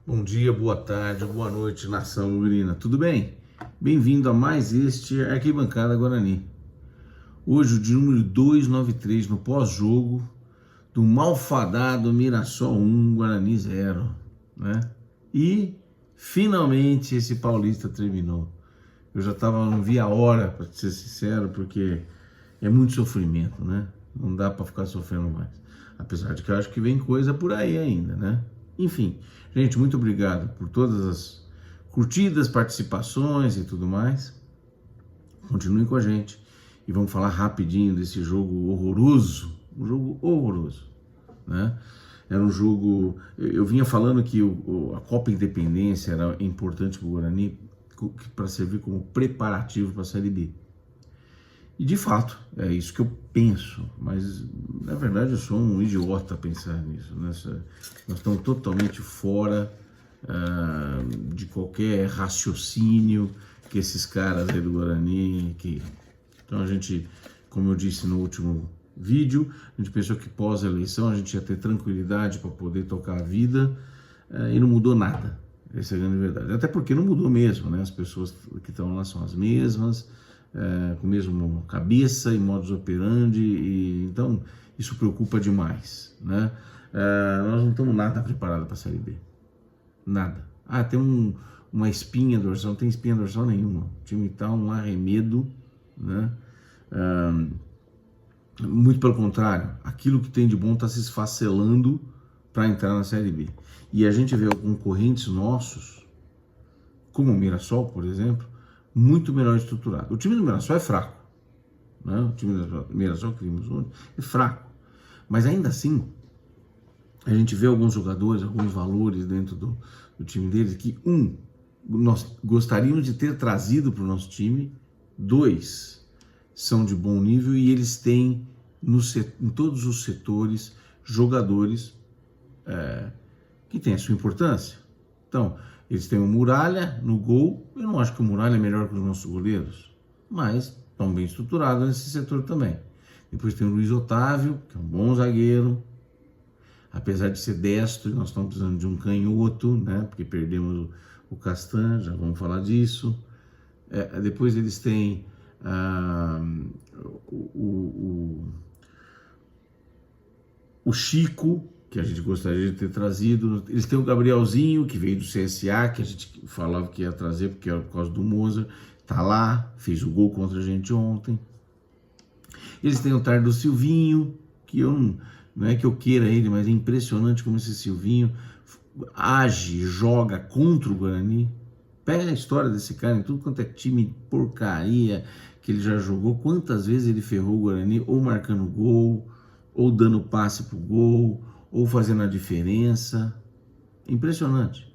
Bom dia, boa tarde, boa noite, nação urina. Tudo bem? Bem-vindo a mais este Arquibancada Guarani. Hoje o de número 293 no pós-jogo do malfadado Mirassol 1, Guarani 0, né? E finalmente esse paulista terminou. Eu já não via a hora, para ser sincero, porque é muito sofrimento, né? Não dá para ficar sofrendo mais. Apesar de que eu acho que vem coisa por aí ainda, né? Enfim, gente, muito obrigado por todas as curtidas, participações e tudo mais. Continuem com a gente e vamos falar rapidinho desse jogo horroroso, né? Era um jogo, eu vinha falando que a Copa Independência era importante para o Guarani para servir como preparativo para a Série B. E de fato, é isso que eu penso, mas na verdade eu sou um idiota a pensar nisso. Nós estamos totalmente fora de qualquer raciocínio que esses caras aí do Guarani. Então a gente, como eu disse no último vídeo, a gente pensou que pós-eleição a gente ia ter tranquilidade para poder tocar a vida e não mudou nada. Essa é a grande verdade. Até porque não mudou mesmo, né? As pessoas que estão lá são as mesmas. Com o mesmo cabeça e modus operandi, e então isso preocupa demais, né? Nós não estamos nada preparados para a Série B, nada. Tem uma espinha dorsal, não tem espinha dorsal nenhuma, o time está um arremedo, né? Muito pelo contrário, aquilo que tem de bom está se esfacelando para entrar na Série B, e a gente vê concorrentes nossos, como o Mirassol, por exemplo, muito melhor estruturado. O time do Mirassol é fraco, né? O time do Mirassol que vimos ontem é fraco, mas ainda assim a gente vê alguns jogadores, alguns valores dentro do time deles que nós gostaríamos de ter trazido para o nosso time, 2 são de bom nível e eles têm em todos os setores jogadores que têm a sua importância. Então, eles têm o Muralha no gol. Eu não acho que o Muralha é melhor que os nossos goleiros, mas estão bem estruturados nesse setor também. Depois tem o Luiz Otávio, que é um bom zagueiro, apesar de ser destro, nós estamos precisando de um canhoto, né? Porque perdemos o Castan, já vamos falar disso. Depois eles têm o Chico, que a gente gostaria de ter trazido. Eles têm o Gabrielzinho, que veio do CSA, que a gente falava que ia trazer porque era por causa do Mozart. Tá lá, fez o gol contra a gente ontem. Eles têm o Tardo Silvinho, que não é que eu queira ele, mas é impressionante como esse Silvinho age, joga contra o Guarani. Pega a história desse cara em tudo quanto é time de porcaria que ele já jogou. Quantas vezes ele ferrou o Guarani, ou marcando gol, ou dando passe pro gol, ou fazendo a diferença. Impressionante.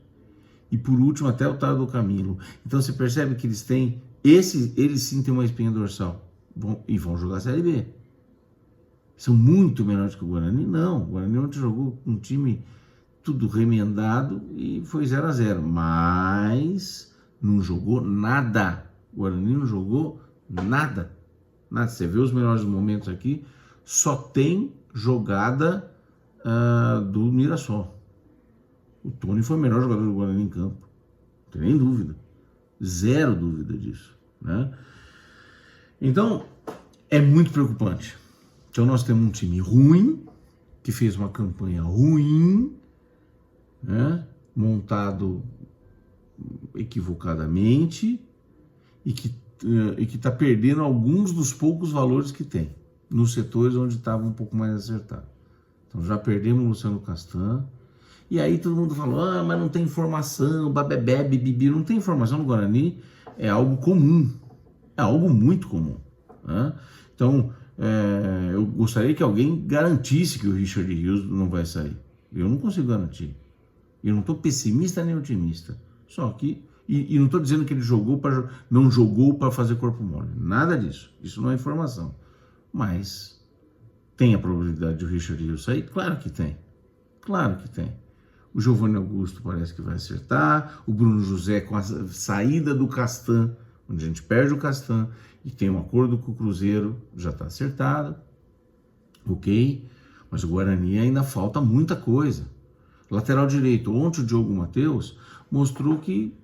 E por último, até o Tardo Camilo. Então você percebe que eles sim têm uma espinha dorsal. E vão jogar a Série B. São muito melhores que o Guarani? Não. O Guarani ontem jogou com um time tudo remendado e foi 0-0. Mas não jogou nada. O Guarani não jogou nada. Nada. Você vê os melhores momentos aqui, só tem jogada do Mirassol. O Tony foi o melhor jogador do Guarani em campo, não tem nem dúvida, zero dúvida disso, né? Então é muito preocupante. Então nós temos um time ruim, que fez uma campanha ruim, né? Montado equivocadamente e que está perdendo alguns dos poucos valores que tem nos setores onde estava um pouco mais acertado. Então já perdemos o Luciano Castan. E aí todo mundo falou, mas não tem informação, babebé, bibibi. Não tem informação no Guarani, é algo comum. É algo muito comum, né? Então, eu gostaria que alguém garantisse que o Richard Rios não vai sair. Eu não consigo garantir. Eu não estou pessimista nem otimista. Só que, e não estou dizendo que ele não jogou para fazer corpo mole. Nada disso. Isso não é informação. Mas tem a probabilidade de o Richard Rios sair? Claro que tem. Claro que tem. O Giovanni Augusto parece que vai acertar. O Bruno José, com a saída do Castan, onde a gente perde o Castan e tem um acordo com o Cruzeiro, já está acertado. Ok? Mas o Guarani ainda falta muita coisa. Lateral direito, ontem o Diogo Matheus mostrou que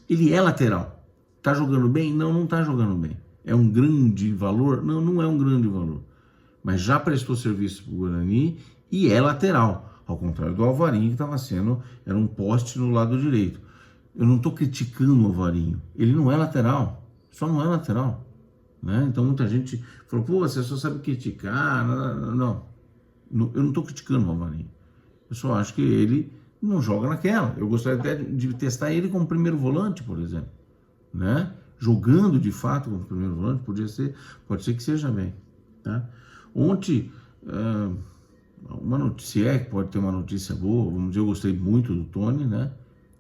ele é lateral. Tá jogando bem? Não, não tá jogando bem. É um grande valor? Não, não é um grande valor. Mas já prestou serviço para o Guarani e é lateral. Ao contrário do Alvarinho, que estava era um poste no lado direito. Eu não estou criticando o Alvarinho. Ele não é lateral. Só não é lateral. Né? Então muita gente falou, pô, você só sabe criticar. Não. Eu não estou criticando o Alvarinho. Eu só acho que ele não joga naquela. Eu gostaria até de testar ele como primeiro volante, por exemplo. Né? Jogando de fato como primeiro volante, pode ser que seja bem. Tá? Ontem, uma notícia pode ter uma notícia boa, vamos dizer, eu gostei muito do Tony, né?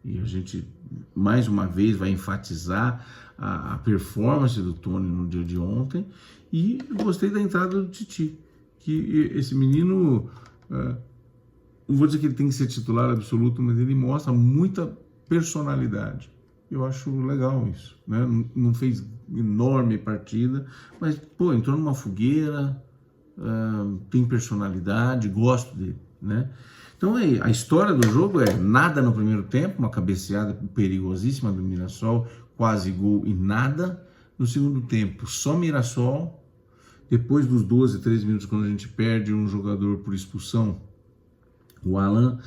E a gente, mais uma vez, vai enfatizar a performance do Tony no dia de ontem. E gostei da entrada do Titi, que esse menino, não vou dizer que ele tem que ser titular absoluto, mas ele mostra muita personalidade. Eu acho legal isso, né? Não fez enorme partida, mas, pô, entrou numa fogueira, tem personalidade, gosto dele, né? Então a história do jogo é nada no primeiro tempo, uma cabeceada perigosíssima do Mirassol, quase gol e nada. No segundo tempo, só Mirassol. Depois dos 12, 13 minutos, quando a gente perde um jogador por expulsão, o Alan,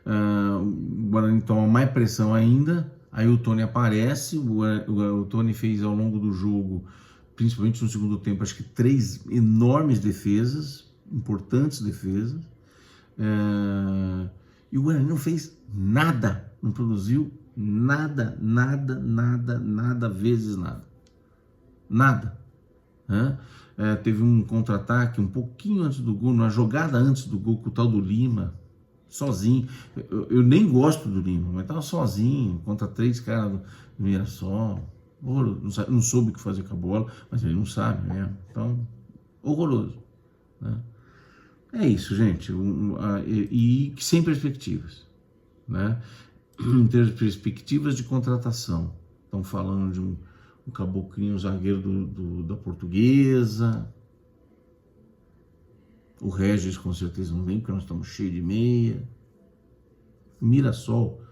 o Guarani toma mais pressão ainda. Aí o Tony aparece, o Tony fez ao longo do jogo, principalmente no segundo tempo, acho que 3 enormes defesas, importantes defesas. E o Guarani não fez nada, não produziu nada, vezes nada. Nada. Teve um contra-ataque um pouquinho antes do gol, uma jogada antes do gol com o tal do Lima, sozinho. Eu nem gosto do Lima, mas estava sozinho contra 3 caras do Mirassol. Não soube o que fazer com a bola, mas ele não sabe mesmo. Então, horroroso. Né? É isso, gente. E sem perspectivas. Né? Em termos de perspectivas de contratação. Estão falando de um caboclinho, zagueiro da Portuguesa. O Regis com certeza não vem, porque nós estamos cheios de meia. O Mirassol,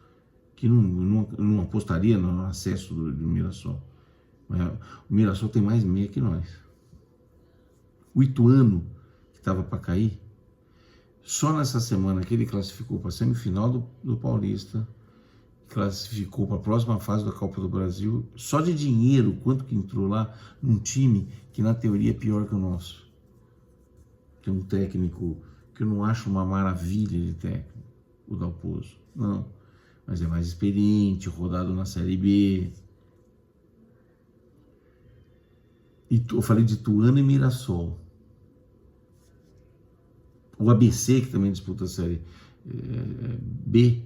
que não apostaria no acesso do Mirassol. Mas o Mirassol tem mais meia que nós. O Ituano, que estava para cair, só nessa semana que ele classificou para a semifinal do Paulista, classificou para a próxima fase da Copa do Brasil, só de dinheiro, quanto que entrou lá num time que na teoria é pior que o nosso. Que é um técnico que eu não acho uma maravilha de técnico, o Dalpozo, não, mas é mais experiente, rodado na Série B. E eu falei de Ituano e Mirassol. O ABC, que também disputa a Série B,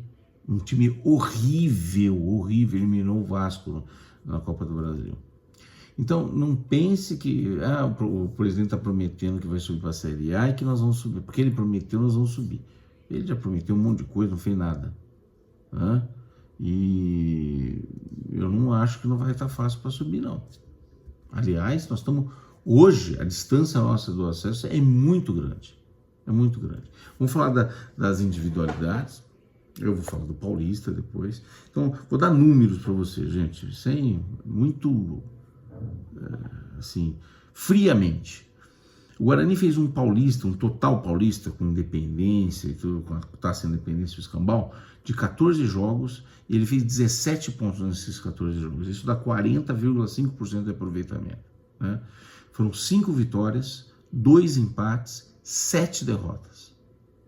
um time horrível, eliminou o Vasco na Copa do Brasil. Então, não pense que o presidente está prometendo que vai subir para a Série A e que nós vamos subir. Porque ele prometeu, nós vamos subir. Ele já prometeu um monte de coisa, não fez nada. E eu não acho que não vai estar fácil para subir, não. Aliás, nós estamos... Hoje, a distância nossa do acesso é muito grande. É muito grande. Vamos falar das individualidades. Eu vou falar do Paulista depois. Então, vou dar números para você, gente. Sem muito... assim, friamente. O Guarani fez um paulista, um total paulista, com Independência e tudo, com a taça Independência e o Escambau, de 14 jogos, e ele fez 17 pontos nesses 14 jogos. Isso dá 40,5% de aproveitamento. Né? Foram 5 vitórias, 2 empates, 7 derrotas.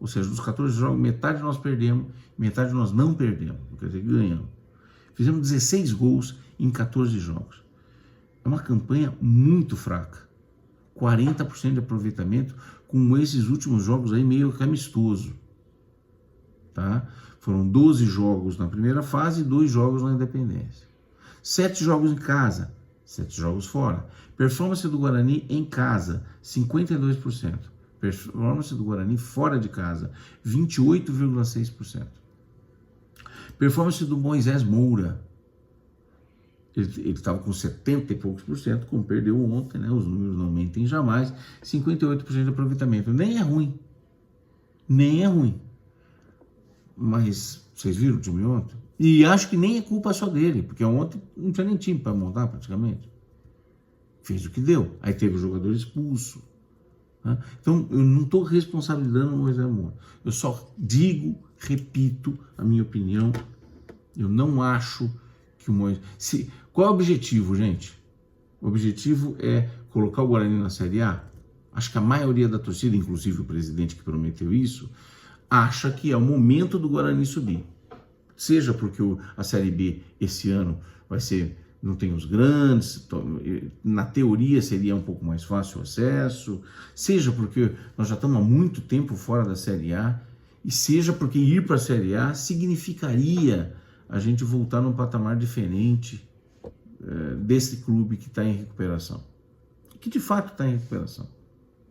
Ou seja, dos 14 jogos, metade nós perdemos, metade nós não perdemos, quer dizer, ganhamos. Fizemos 16 gols em 14 jogos. É uma campanha muito fraca. 40% de aproveitamento com esses últimos jogos aí meio que amistoso. Tá? Foram 12 jogos na primeira fase e 2 jogos na Independência. 7 jogos em casa, 7 jogos fora. Performance do Guarani em casa, 52%. Performance do Guarani fora de casa, 28,6%. Performance do Moisés Moura. Ele estava com 70 e poucos por cento, como perdeu ontem, né? Os números não mentem jamais. 58% de aproveitamento. Nem é ruim. Nem é ruim. Mas vocês viram o time ontem? E acho que nem é culpa só dele, porque ontem não tinha nem time para montar praticamente. Fez o que deu. Aí teve o jogador expulso. Né? Então eu não estou responsabilizando o Moisés Moura. Eu só digo, repito a minha opinião. Eu não acho que o Moisés... Qual é o objetivo, gente? O objetivo é colocar o Guarani na Série A? Acho que a maioria da torcida, inclusive o presidente que prometeu isso, acha que é o momento do Guarani subir. Seja porque a Série B esse ano vai ser, não tem os grandes, na teoria seria um pouco mais fácil o acesso, seja porque nós já estamos há muito tempo fora da Série A, e seja porque ir para a Série A significaria a gente voltar num patamar diferente desse clube que está em recuperação, que de fato está em recuperação,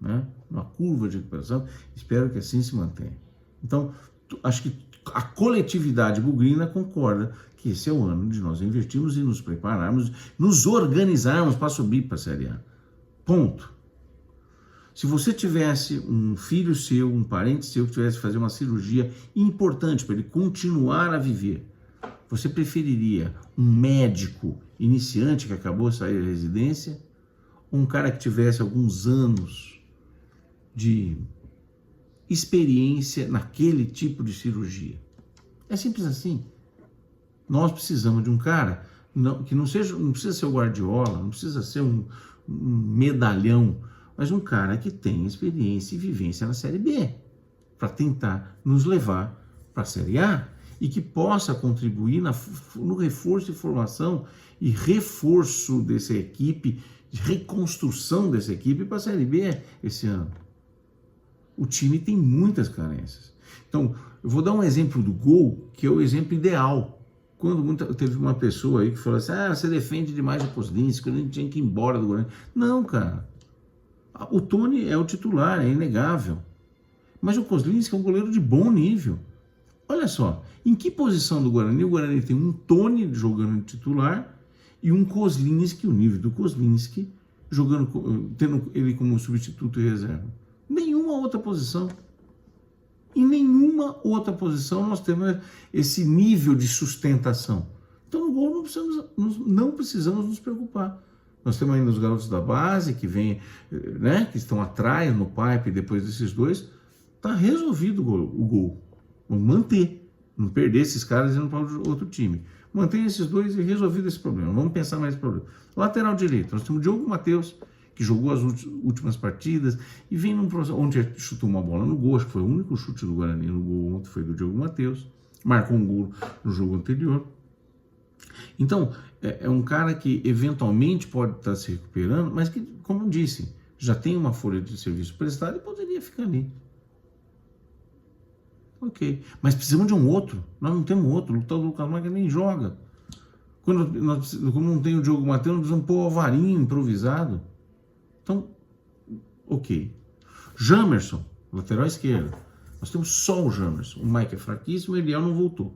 né? Uma curva de recuperação, espero que assim se mantenha. Então, acho que a coletividade bugrina concorda que esse é o ano de nós investirmos e nos prepararmos, nos organizarmos para subir para a Série A. Ponto. Se você tivesse um filho seu, um parente seu que tivesse que fazer uma cirurgia importante para ele continuar a viver, você preferiria um médico iniciante que acabou de sair da residência ou um cara que tivesse alguns anos de experiência naquele tipo de cirurgia? É simples assim. Nós precisamos de um cara que não precisa ser o Guardiola, não precisa ser um medalhão, mas um cara que tenha experiência e vivência na Série B, para tentar nos levar para a Série A e que possa contribuir no reforço e formação e reforço dessa equipe, de reconstrução dessa equipe para a Série B esse ano. O time tem muitas carências. Então, eu vou dar um exemplo do gol, que é o exemplo ideal. Quando teve uma pessoa aí que falou assim, você defende demais o Kozlinski, que a gente tinha que ir embora do Guarani. Não, cara. O Tony é o titular, é inegável. Mas o Kozlinski é um goleiro de bom nível. Olha só, em que posição do Guarani? O Guarani tem um Tony jogando de titular e um Kozlinski, o nível do Kozlinski, tendo ele como substituto e reserva. Nenhuma outra posição. Em nenhuma outra posição nós temos esse nível de sustentação. Então no gol não precisamos nos preocupar. Nós temos ainda os garotos da base que vêm, né, que estão atrás no pipe depois desses dois. Está resolvido o gol. Vamos manter. Não perder esses caras e não para outro time. Mantenha esses dois e resolvido esse problema. Vamos pensar mais nesse problema. Lateral direito, nós temos o Diogo Matheus, que jogou as últimas partidas e vem num processo onde chutou uma bola no gol, acho que foi o único chute do Guarani no gol ontem, foi do Diogo Matheus, marcou um gol no jogo anterior. Então, é um cara que eventualmente pode estar se recuperando, mas que, como eu disse, já tem uma folha de serviço prestado e poderia ficar ali. Ok, mas precisamos de um outro, nós não temos outro, o tal do Lucas Marques nem joga. Como não tem o Diogo Matheus, nós precisamos pôr o Alvarinho improvisado. Então, ok. Jamerson, lateral esquerdo. Nós temos só o Jamerson. O Mike é fraquíssimo, o Eliel não voltou.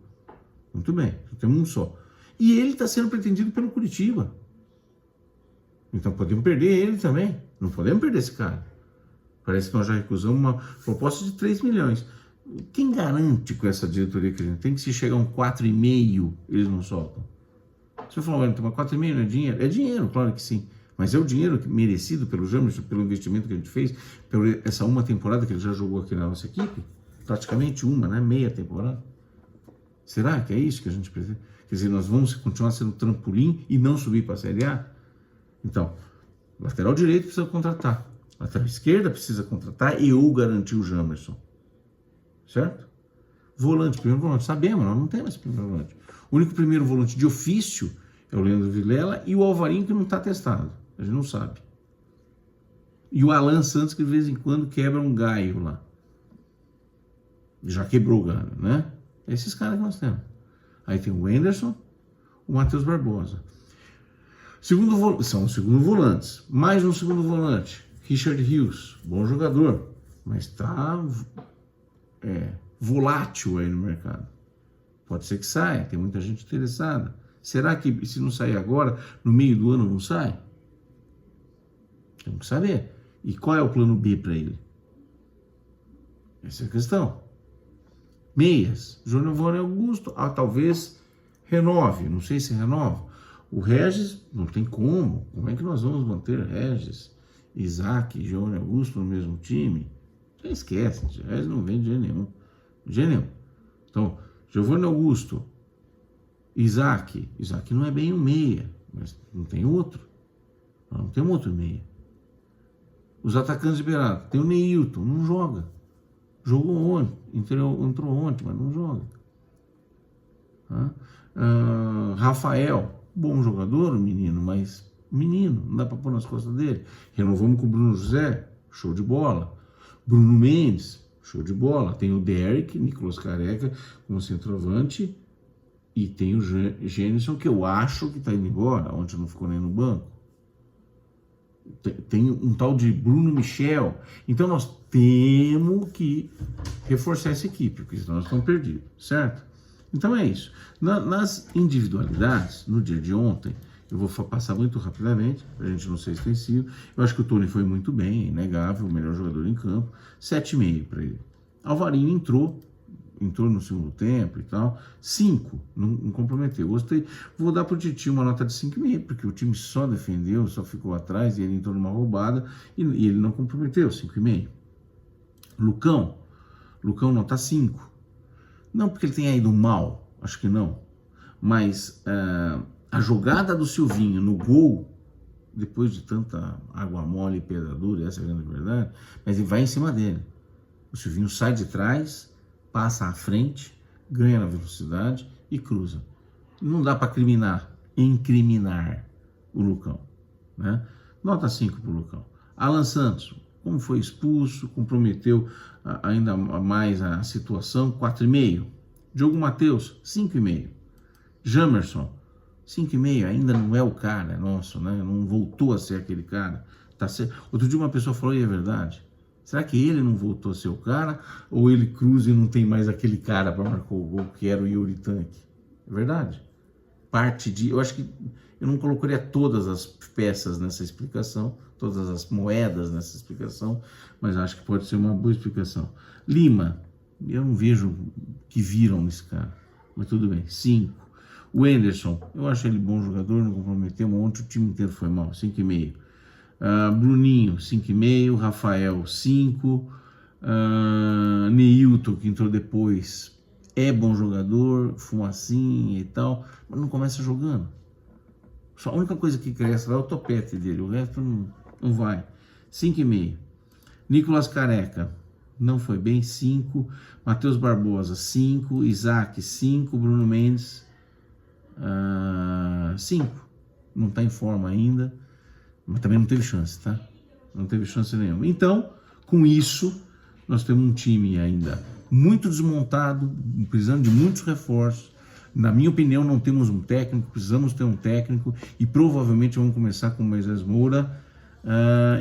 Muito bem, só temos um só. E ele está sendo pretendido pelo Curitiba. Então podemos perder ele também. Não podemos perder esse cara. Parece que nós já recusamos uma proposta de 3 milhões. Quem garante com essa diretoria que a gente tem que se chegar a um 4,5 eles não soltam? Você falou, mas 4,5 não é dinheiro? É dinheiro, claro que sim. Mas é o dinheiro merecido pelo Jamerson, pelo investimento que a gente fez, por essa uma temporada que ele já jogou aqui na nossa equipe? Praticamente uma, né? Meia temporada. Será que é isso que a gente precisa? Quer dizer, nós vamos continuar sendo trampolim e não subir para a Série A? Então, lateral direito precisa contratar. Lateral esquerda precisa contratar e ou garantir o Jamerson. Certo? Volante, primeiro volante. Sabemos, nós não temos esse primeiro volante. O único primeiro volante de ofício é o Leandro Vilela e o Alvarinho que não está testado. A gente não sabe. E o Alan Santos que de vez em quando quebra um gaio lá. Já quebrou o galho, né? É esses caras que nós temos. Aí tem o Anderson, o Matheus Barbosa. São os segundo volantes. Mais um segundo volante. Richard Rios, bom jogador, mas está volátil aí no mercado. Pode ser que saia, tem muita gente interessada. Será que se não sair agora, no meio do ano não sai? Temos que saber. E qual é o plano B para ele? Essa é a questão. Meias, Giovanni Augusto, talvez renove, não sei se renova. O Regis, não tem como. Como é que nós vamos manter Regis, Isaac e Giovanni Augusto no mesmo time? Esquece, Regis não vem de jeito nenhum. De jeito nenhum. Então, Giovanni Augusto, Isaac não é bem um meia, mas não tem outro. Não tem um outro meia. Os atacantes liberados, tem o Neilton, não joga. Jogou ontem, entrou ontem, mas não joga. Rafael, bom jogador, menino, mas menino, não dá para pôr nas costas dele. Renovamos com o Bruno José, show de bola. Bruno Mendes, show de bola. Tem o Derek, Nicolas Careca como centroavante. E tem o Gênison, que eu acho que está indo embora, ontem não ficou nem no banco. Tem um tal de Bruno Michel. Então nós temos que reforçar essa equipe, porque senão nós estamos perdidos, certo? Então é isso. Nas individualidades, no dia de ontem, eu vou passar muito rapidamente, para a gente não ser extensivo. Eu acho que o Tony foi muito bem, é inegável, o melhor jogador em campo. 7,5 para ele. Alvarinho entrou no segundo tempo e tal. 5, não comprometeu. Gostei. Vou dar para o Titi uma nota de 5,5, porque o time só defendeu, só ficou atrás, e ele entrou numa roubada, e ele não comprometeu, 5,5. Lucão nota 5. Não porque ele tenha ido mal, acho que não. Mas a jogada do Silvinho no gol, depois de tanta água mole e pedra dura, essa é a grande verdade, mas ele vai em cima dele. O Silvinho sai de trás, passa à frente, ganha na velocidade e cruza. Não dá para incriminar o Lucão, né? Nota 5 para o Lucão. Alan Santos, como foi expulso, comprometeu ainda mais a situação, 4,5. Diogo Matheus, 5,5. Jamerson, 5,5, ainda não é o cara nosso, né? Não voltou a ser aquele cara. Tá certo. Outro dia uma pessoa falou, e é verdade, será que ele não voltou a ser o cara? Ou ele cruza e não tem mais aquele cara para marcar o gol, que era o Yuri Tanque? É verdade. Eu acho que eu não colocaria todas as peças nessa explicação, todas as moedas nessa explicação, mas acho que pode ser uma boa explicação. Lima, eu não vejo que viram nesse cara, mas tudo bem. 5. O Anderson, eu acho ele bom jogador, não comprometeu, mas ontem o time inteiro foi mal, 5,5. Bruninho, 5,5. Rafael, 5. Neilton, que entrou depois, é bom jogador, fumacinha e tal, mas não começa jogando. Só a única coisa que cresce lá é o topete dele, o resto não vai. 5,5. Nicolas Careca, não foi bem, 5. Matheus Barbosa, 5. Isaac, 5. Bruno Mendes, 5. Não está em forma ainda, mas também não teve chance, tá? Não teve chance nenhuma. Então, com isso, nós temos um time ainda muito desmontado, precisando de muitos reforços. Na minha opinião, não temos um técnico, precisamos ter um técnico e provavelmente vamos começar com o Moisés Moura.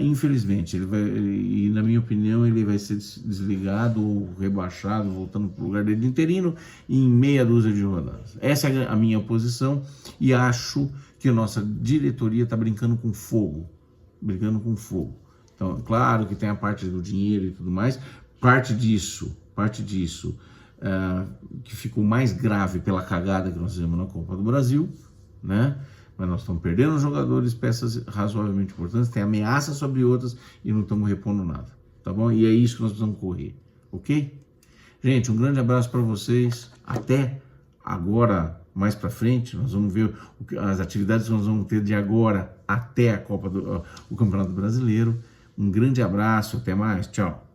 Infelizmente, e na minha opinião, ele vai ser desligado ou rebaixado, voltando para o lugar dele de interino em meia dúzia de rodadas. Essa é a minha posição e acho que a nossa diretoria está brincando com fogo. Então, claro que tem a parte do dinheiro e tudo mais, parte disso que ficou mais grave pela cagada que nós fizemos na Copa do Brasil, né? Mas nós estamos perdendo jogadores, peças razoavelmente importantes, tem ameaça sobre outras e não estamos repondo nada, tá bom? E é isso que nós precisamos correr, ok? Gente, um grande abraço para vocês, até agora, mais para frente, nós vamos ver as atividades que nós vamos ter de agora até o Campeonato Brasileiro. Um grande abraço, até mais, tchau!